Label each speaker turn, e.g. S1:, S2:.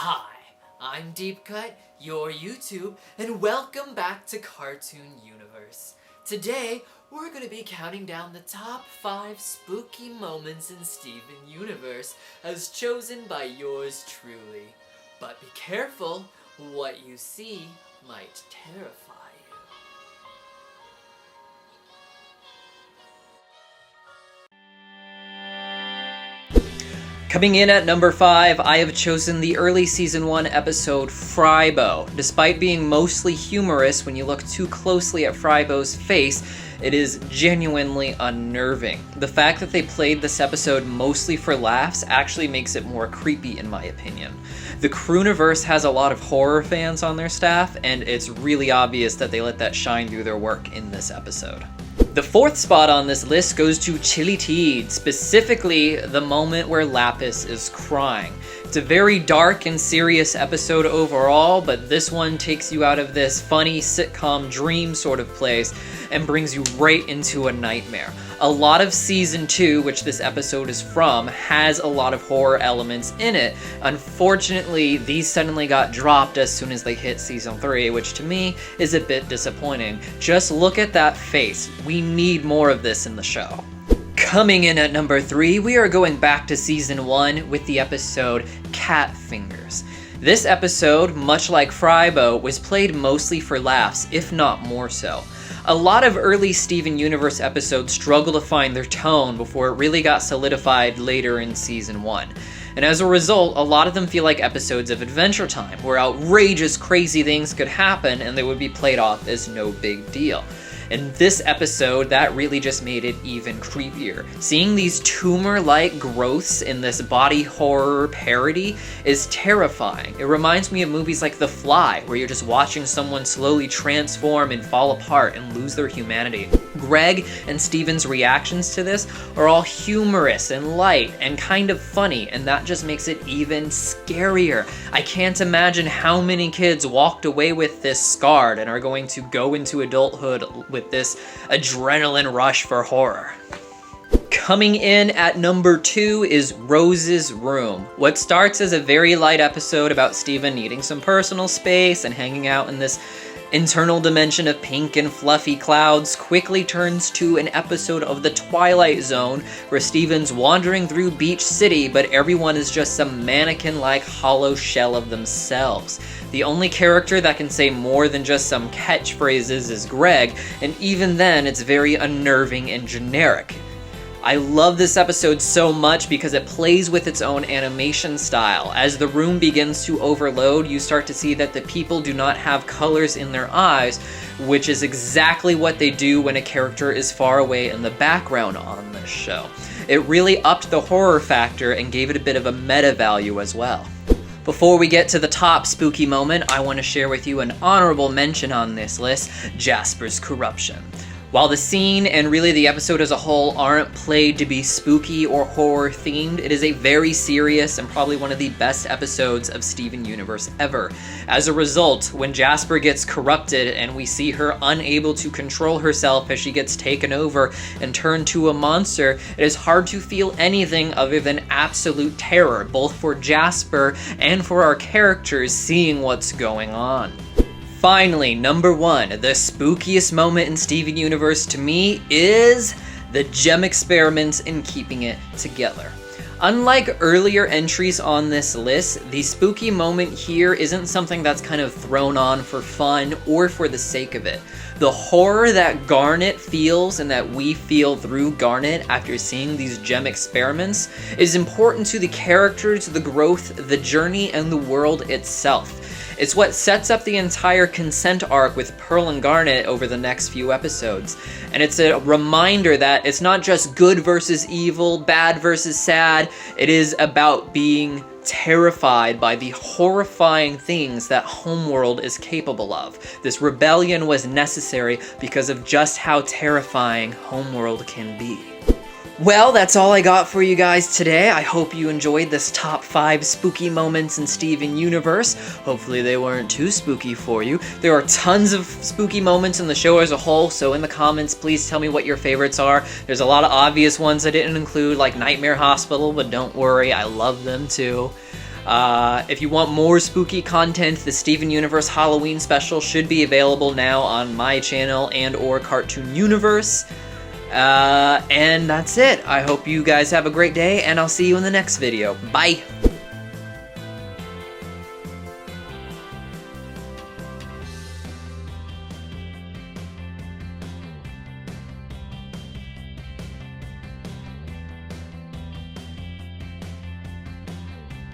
S1: Hi, I'm Deepcut, your YouTube, and welcome back to Cartoon Universe. Today, we're going to be counting down the top 5 spooky moments in Steven Universe, as chosen by yours truly. But be careful, what you see might terrify you.
S2: Coming in at number 5, I have chosen the early Season 1 episode Frybo. Despite being mostly humorous, when you look too closely at Frybo's face, it is genuinely unnerving. The fact that they played this episode mostly for laughs actually makes it more creepy in my opinion. The Crooniverse has a lot of horror fans on their staff, and it's really obvious that they let that shine through their work in this episode. The 4th spot on this list goes to Chili Teed, specifically the moment where Lapis is crying. It's a very dark and serious episode overall, but this one takes you out of this funny sitcom dream sort of place and brings you right into a nightmare. A lot of Season 2, which this episode is from, has a lot of horror elements in it. Unfortunately, these suddenly got dropped as soon as they hit Season 3, which to me is a bit disappointing. Just look at that face. We need more of this in the show. Coming in at number 3, we are going back to Season 1 with the episode Cat Fingers. This episode, much like Frybo, was played mostly for laughs, if not more so. A lot of early Steven Universe episodes struggle to find their tone before it really got solidified later in Season 1. And as a result, a lot of them feel like episodes of Adventure Time, where outrageous, crazy things could happen and they would be played off as no big deal. In this episode, that really just made it even creepier. Seeing these tumor-like growths in this body horror parody is terrifying. It reminds me of movies like The Fly, where you're just watching someone slowly transform and fall apart and lose their humanity. Greg and Steven's reactions to this are all humorous and light and kind of funny, and that just makes it even scarier. I can't imagine how many kids walked away with this scarred and are going to go into adulthood with this adrenaline rush for horror. Coming in at number 2 is Rose's Room. What starts as a very light episode about Steven needing some personal space and hanging out in this internal dimension of pink and fluffy clouds quickly turns to an episode of The Twilight Zone where Steven's wandering through Beach City, but everyone is just some mannequin-like hollow shell of themselves. The only character that can say more than just some catchphrases is Greg, and even then it's very unnerving and generic. I love this episode so much because it plays with its own animation style. As the room begins to overload, you start to see that the people do not have colors in their eyes, which is exactly what they do when a character is far away in the background on this show. It really upped the horror factor and gave it a bit of a meta value as well. Before we get to the top spooky moment, I want to share with you an honorable mention on this list, Jasper's corruption. While the scene and really the episode as a whole aren't played to be spooky or horror themed, it is a very serious and probably one of the best episodes of Steven Universe ever. As a result, when Jasper gets corrupted and we see her unable to control herself as she gets taken over and turned to a monster, it is hard to feel anything other than absolute terror, both for Jasper and for our characters seeing what's going on. Finally, number 1, the spookiest moment in Steven Universe to me is the gem experiments in keeping it together. Unlike earlier entries on this list, the spooky moment here isn't something that's kind of thrown on for fun or for the sake of it. The horror that Garnet feels and that we feel through Garnet after seeing these gem experiments is important to the characters, the growth, the journey, and the world itself. It's what sets up the entire consent arc with Pearl and Garnet over the next few episodes. And it's a reminder that it's not just good versus evil, bad versus sad. It is about being terrified by the horrifying things that Homeworld is capable of. This rebellion was necessary because of just how terrifying Homeworld can be. Well, that's all I got for you guys today. I hope you enjoyed this top 5 spooky moments in Steven Universe. Hopefully they weren't too spooky for you. There are tons of spooky moments in the show as a whole, so in the comments, please tell me what your favorites are. There's a lot of obvious ones I didn't include, like Nightmare Hospital, but don't worry, I love them too. If you want more spooky content, the Steven Universe Halloween special should be available now on my channel and or Cartoon Universe. And that's it. I hope you guys have a great day, and I'll see you in the next video. Bye!